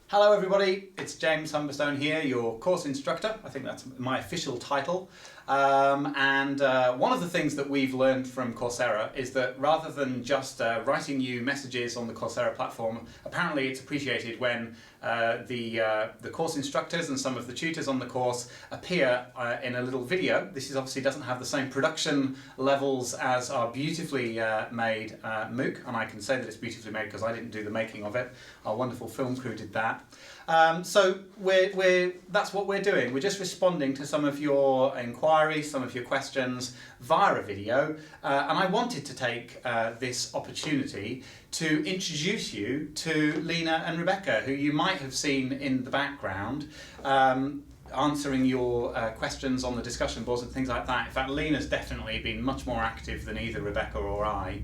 Hello everybody, it's James Humberstone here, your course instructor. I think that's my official title. One of the things that we've learned from Coursera is that rather than just writing you messages on the Coursera platform, apparently it's appreciated when the course instructors and some of the tutors on the course appear in a little video. This obviously doesn't have the same production levels as our beautifully made MOOC, and I can say that it's beautifully made because I didn't do the making of it. Our wonderful film crew did that. So that's what we're doing. We're just responding to some of your inquiries, some of your questions via a video. And I wanted to take this opportunity to introduce you to Lena and Rebecca, who you might have seen in the background, answering your questions on the discussion boards and things like that. In fact, Lena's definitely been much more active than either Rebecca or I.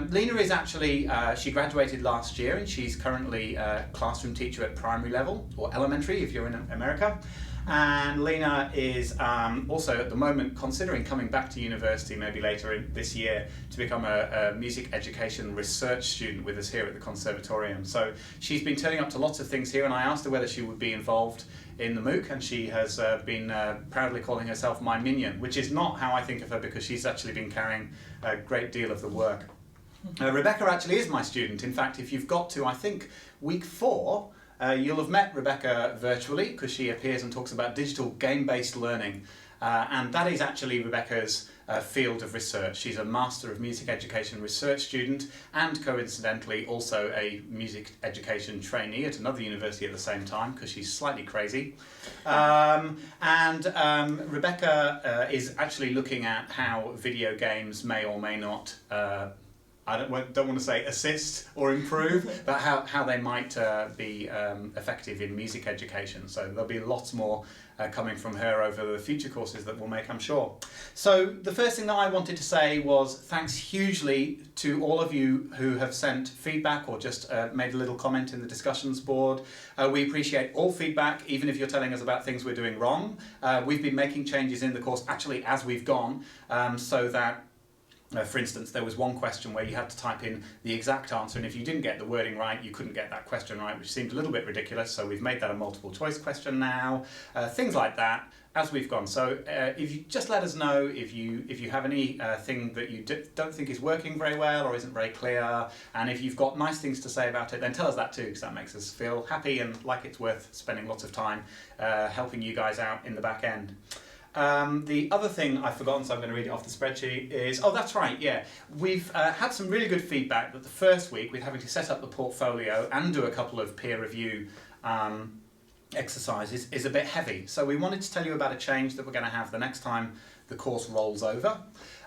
Lena is actually, she graduated last year and she's currently a classroom teacher at primary level, or elementary if you're in America. And Lena is also at the moment considering coming back to university maybe later this year to become a music education research student with us here at the Conservatorium. So she's been turning up to lots of things here, and I asked her whether she would be involved in the MOOC, and she has been proudly calling herself my minion, which is not how I think of her because she's actually been carrying a great deal of the work. Rebecca actually is my student. In fact, if you've got to, I think, week 4, you'll have met Rebecca virtually because she appears and talks about digital game-based learning. And that is actually Rebecca's field of research. She's a Master of Music Education research student and coincidentally also a music education trainee at another university at the same time because she's slightly crazy. Rebecca is actually looking at how video games may or may not I don't want to say assist or improve, but how they might be effective in music education. So there'll be lots more coming from her over the future courses that we'll make, I'm sure. So the first thing that I wanted to say was thanks hugely to all of you who have sent feedback or just made a little comment in the discussions board. We appreciate all feedback, even if you're telling us about things we're doing wrong. We've been making changes in the course actually as we've gone, so that for instance, there was one question where you had to type in the exact answer, and if you didn't get the wording right, you couldn't get that question right, which seemed a little bit ridiculous, so we've made that a multiple choice question now. Things like that as we've gone. So if you just let us know if you have any thing that you don't think is working very well or isn't very clear, and if you've got nice things to say about it, then tell us that too, because that makes us feel happy and like it's worth spending lots of time helping you guys out in the back end. The other thing I've forgotten, so I'm going to read it off the spreadsheet, is, oh that's right, yeah, we've had some really good feedback that the first week with having to set up the portfolio and do a couple of peer review exercises is a bit heavy. So we wanted to tell you about a change that we're going to have the next time the course rolls over,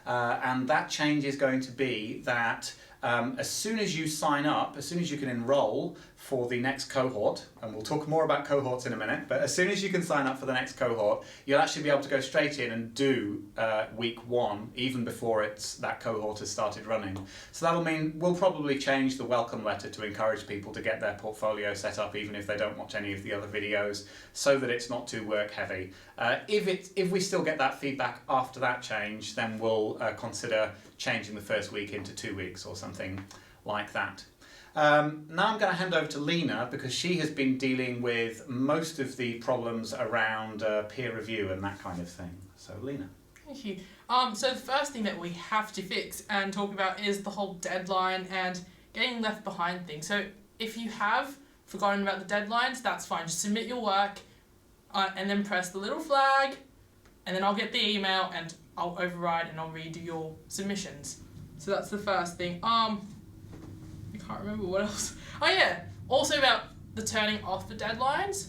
and that change is going to be that as soon as you sign up, as soon as you can enroll for the next cohort, and we'll talk more about cohorts in a minute, but as soon as you can sign up for the next cohort, you'll actually be able to go straight in and do week 1, even before that cohort has started running. So that'll mean we'll probably change the welcome letter to encourage people to get their portfolio set up, even if they don't watch any of the other videos, so that it's not too work heavy. If we still get that feedback after that change, then we'll consider changing the first week into 2 weeks or something like that. Now I'm going to hand over to Lena because she has been dealing with most of the problems around peer review and that kind of thing. So Lena. Thank you. So the first thing that we have to fix and talk about is the whole deadline and getting left behind thing. So if you have forgotten about the deadlines, that's fine. Just submit your work and then press the little flag, and then I'll get the email and I'll override and I'll redo your submissions. So that's the first thing. I can't remember what else. Oh yeah, also about the turning off the deadlines.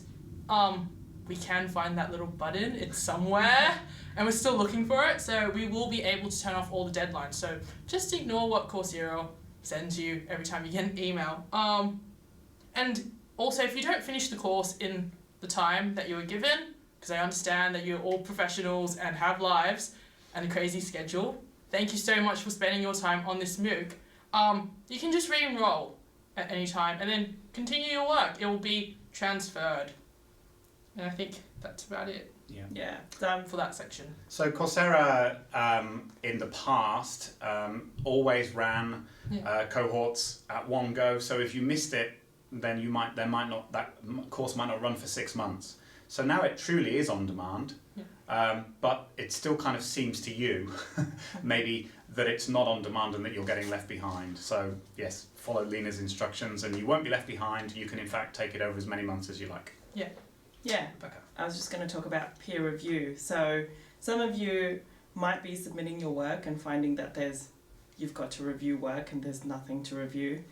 We can find that little button, it's somewhere, and we're still looking for it, so we will be able to turn off all the deadlines. So just ignore what Coursera sends you every time you get an email. And also, if you don't finish the course in the time that you were given, because I understand that you're all professionals and have lives and a crazy schedule, thank you so much for spending your time on this MOOC. You can just re-enroll at any time and then continue your work. It will be transferred. And I think that's about it. Yeah, for that section. So Coursera in the past always ran cohorts at one go. So if you missed it then that course might not run for 6 months. So now it truly is on demand, but it still kind of seems to you maybe that it's not on demand and that you're getting left behind. So yes, follow Lena's instructions and you won't be left behind. You can in fact take it over as many months as you like. Yeah. Rebecca. I was just going to talk about peer review. So some of you might be submitting your work and finding that you've got to review work and there's nothing to review.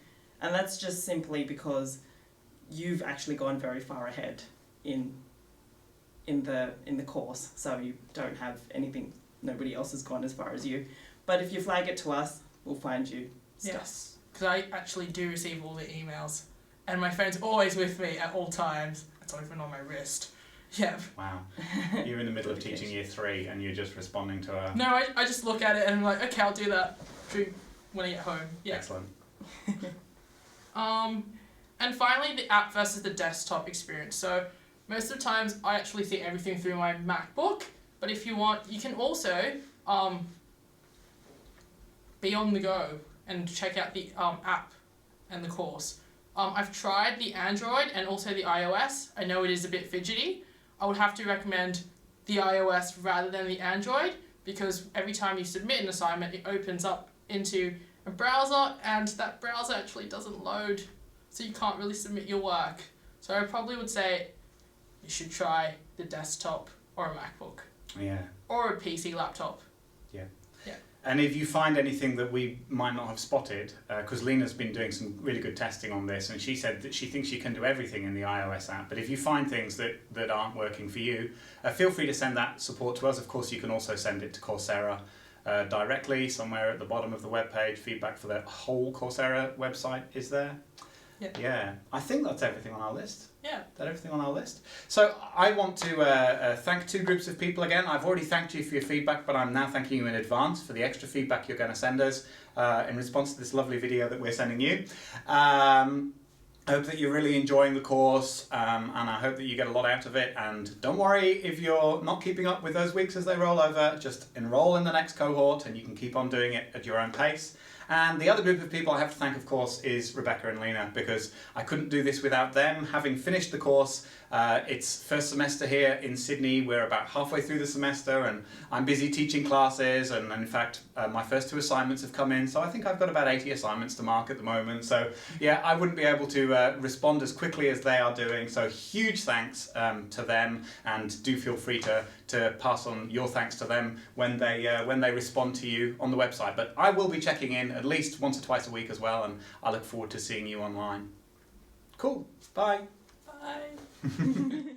And that's just simply because you've actually gone very far ahead in the course, so you don't have anything, nobody else has gone as far as you. But if you flag it to us, we'll find you stuff. Yes, because I actually do receive all the emails, and my phone's always with me at all times. It's not even on my wrist. Yeah. Wow. You're in the middle of teaching year 3 and you're just responding to a... No, I just look at it and I'm like, okay, I'll do that when I get home. Yeah. Excellent. And finally, the app versus the desktop experience. So most of the times I actually see everything through my MacBook, but if you want, you can also be on the go and check out the app and the course. I've tried the Android and also the iOS. I know it is a bit fidgety. I would have to recommend the iOS rather than the Android, because every time you submit an assignment, it opens up into a browser, and that browser actually doesn't load, so you can't really submit your work. So I probably would say you should try the desktop or a MacBook. Yeah. Or a PC laptop. Yeah. Yeah. And if you find anything that we might not have spotted, because Lena's been doing some really good testing on this, and she said that she thinks she can do everything in the iOS app, but if you find things that aren't working for you, feel free to send that support to us. Of course, you can also send it to Coursera directly, somewhere at the bottom of the webpage. Feedback for the whole Coursera website is there. Yeah. I think that's everything on our list. Yeah. That's everything on our list. So I want to thank 2 groups of people again. I've already thanked you for your feedback, but I'm now thanking you in advance for the extra feedback you're going to send us in response to this lovely video that we're sending you. I hope that you're really enjoying the course, and I hope that you get a lot out of it. And don't worry if you're not keeping up with those weeks as they roll over. Just enroll in the next cohort and you can keep on doing it at your own pace. And the other group of people I have to thank, of course, is Rebecca and Lena, because I couldn't do this without them. Having finished the course, it's first semester here in Sydney. We're about halfway through the semester and I'm busy teaching classes, and in fact my first 2 assignments have come in, so I think I've got about 80 assignments to mark at the moment. So yeah, I wouldn't be able to respond as quickly as they are doing, so huge thanks to them, and do feel free to pass on your thanks to them when they respond to you on the website. But I will be checking in at least once or twice a week as well, and I look forward to seeing you online. Cool. Bye. Bye.